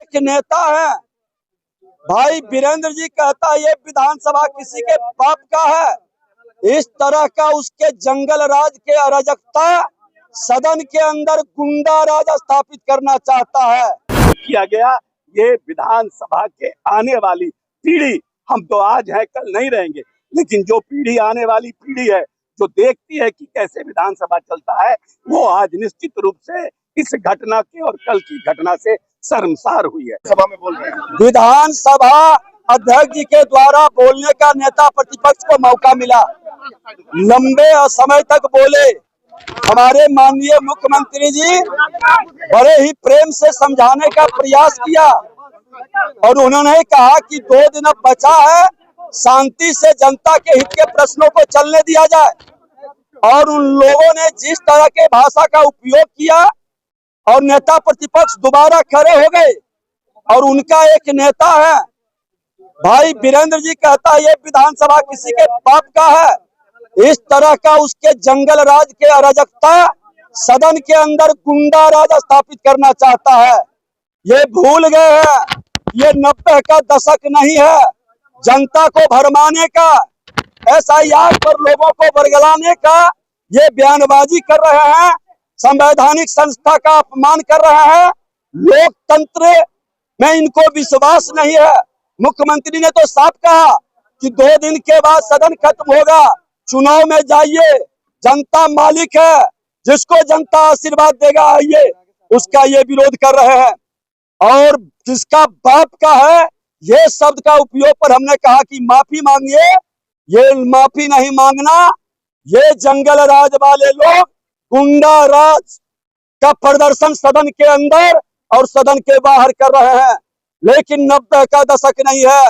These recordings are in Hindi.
एक नेता है भाई वीरेंद्र जी कहता है ये विधानसभा किसी के बाप का है। इस तरह का उसके जंगल राज के अराजकता सदन के अंदर गुंडा राज स्थापित करना चाहता है। किया गया ये विधानसभा के आने वाली पीढ़ी, हम तो आज है कल नहीं रहेंगे, लेकिन जो पीढ़ी आने वाली पीढ़ी है जो देखती है कि कैसे विधानसभा चलता है, वो आज निश्चित रूप से इस घटना के और कल की घटना से शर्मसार हुई है। सभा में बोल रहे हैं विधानसभा अध्यक्ष जी के द्वारा बोलने का नेता प्रतिपक्ष को मौका मिला, लंबे समय तक बोले। हमारे माननीय मुख्यमंत्री जी बड़े ही प्रेम से समझाने का प्रयास किया और उन्होंने कहा कि 2 दिन अब बचा है, शांति से जनता के हित के प्रश्नों को चलने दिया जाए। और उन लोगों ने जिस तरह के भाषा का उपयोग किया और नेता प्रतिपक्ष दोबारा खड़े हो गए और उनका एक नेता है भाई वीरेंद्र जी कहता है ये विधानसभा किसी के बाप का है। इस तरह का उसके जंगल राज के अराजकता सदन के अंदर गुंडा राज स्थापित करना चाहता है। ये भूल गए हैं ये 90 का दशक नहीं है जनता को भरमाने का, SIR पर लोगों को बरगलाने का ये बयानबाजी कर रहे हैं, संवैधानिक संस्था का अपमान कर रहे हैं। लोकतंत्र में इनको विश्वास नहीं है। मुख्यमंत्री ने तो साफ कहा कि 2 दिन के बाद सदन खत्म होगा, चुनाव में जाइए, जनता मालिक है, जिसको जनता आशीर्वाद देगा आइए, उसका ये विरोध कर रहे हैं। और जिसका बाप का है ये शब्द का उपयोग पर हमने कहा कि माफी मांगिए। ये माफी नहीं मांगना, ये जंगल राज वाले लोग गुंडा राज का प्रदर्शन सदन के अंदर और सदन के बाहर कर रहे हैं। लेकिन 90 का दशक नहीं है,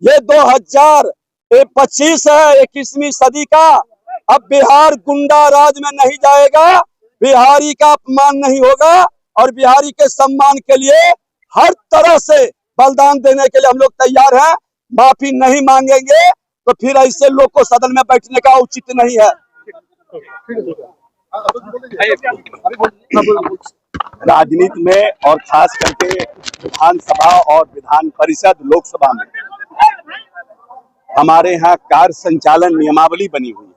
ये 2025 है, 21वीं सदी का। अब बिहार गुंडा राज में नहीं जाएगा, बिहारी का अपमान नहीं होगा और बिहारी के सम्मान के लिए हर तरह से बलिदान देने के लिए हम लोग तैयार हैं। माफी नहीं मांगेंगे तो फिर ऐसे लोग को सदन में बैठने का उचित नहीं है। राजनीति में और खास करके विधानसभा और विधान परिषद लोकसभा में हमारे यहाँ कार्य संचालन नियमावली बनी हुई है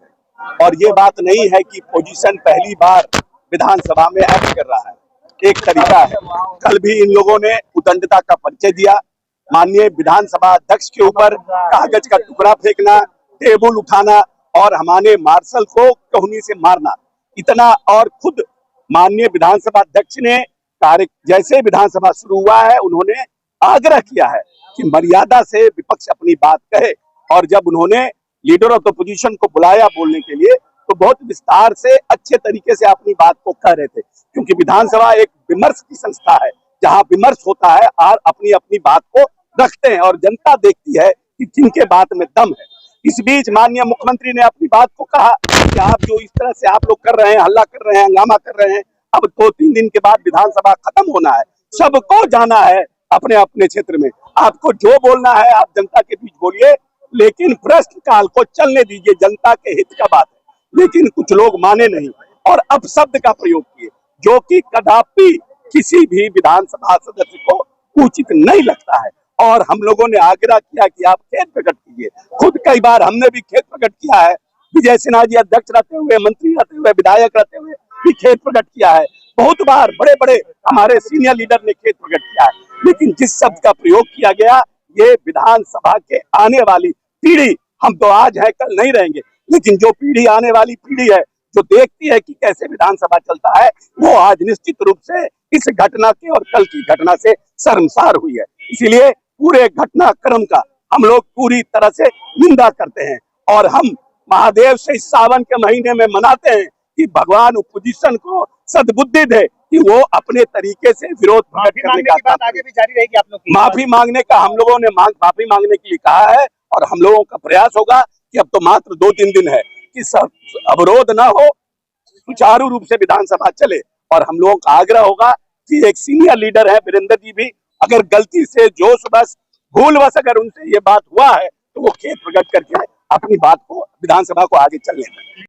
और ये बात नहीं है कि पोजीशन पहली बार विधानसभा में एक्ट कर रहा है, एक तरीका है। कल भी इन लोगों ने उदंडता का परिचय दिया। माननीय विधानसभा अध्यक्ष के ऊपर कागज का टुकड़ा फेंकना, टेबल उठाना और हमारे मार्शल को कहनी से मारना, इतना। और खुद माननीय विधानसभा अध्यक्ष ने कार्य जैसे विधानसभा शुरू हुआ है उन्होंने आग्रह किया है कि मर्यादा से विपक्ष अपनी बात कहे। और जब उन्होंने लीडर ऑफ द पोजीशन को बुलाया बोलने के लिए तो बहुत विस्तार से अच्छे तरीके से अपनी बात को कह रहे थे, क्योंकि विधानसभा एक विमर्श की संस्था है जहां विमर्श होता है और अपनी अपनी बात को रखते हैं और जनता देखती है कि किनके बात में दम है। इस बीच माननीय मुख्यमंत्री ने अपनी बात को कहा कि आप जो इस तरह से आप लोग कर रहे हैं, हल्ला कर रहे हैं, हंगामा कर रहे हैं, अब 2-3 दिन के बाद विधानसभा खत्म होना है, सबको जाना है अपने अपने क्षेत्र में। आपको जो बोलना है आप जनता के बीच बोलिए, लेकिन प्रश्नकाल को चलने दीजिए, जनता के हित का बात है। लेकिन कुछ लोग माने नहीं और अपशब्द का प्रयोग किए, जो कि कदापि किसी भी विधानसभा सदस्य को उचित नहीं लगता है। और हम लोगों ने आग्रह किया कि आप खेद प्रकट कीजिए। खुद कई बार हमने भी खेद प्रकट किया है, विजय सिन्हा जी अध्यक्ष रहते हुए, मंत्री रहते हुए, विधायक रहते हुए भी खेद प्रकट किया है। बहुत बार बड़े बड़े हमारे सीनियर लीडर ने खेद प्रकट किया है। लेकिन जिस शब्द का प्रयोग किया गया, ये विधानसभा के आने वाली पीढ़ी, हम तो आज है कल नहीं रहेंगे, लेकिन जो पीढ़ी आने वाली पीढ़ी है जो देखती है कि कैसे विधानसभा चलता है, वो आज निश्चित रूप से इस घटना के और कल की घटना से शर्मसार हुई है। इसीलिए पूरे घटनाक्रम का हम लोग पूरी तरह से निंदा करते हैं और हम महादेव से इस सावन के महीने में मनाते हैं कि भगवान ओपोजिशन को सद्बुद्धि दे कि वो अपने तरीके से विरोध प्रकट करने का बात आगे भी जारी रहेगी। आप लोग माफी मांगने का हम लोगों ने माफी मांगने के लिए कहा है और हम लोगों का प्रयास होगा कि अब तो मात्र 2-3 दिन है कि सब अवरोध ना हो, सुचारू रूप से विधानसभा चले। और हम लोगों का आग्रह होगा कि एक सीनियर लीडर है वीरेंद्र जी भी, अगर गलती से जोशबस भूलवश अगर उनसे ये बात हुआ है तो वो खेद प्रकट करके अपनी बात को विधानसभा को आगे चलने दें।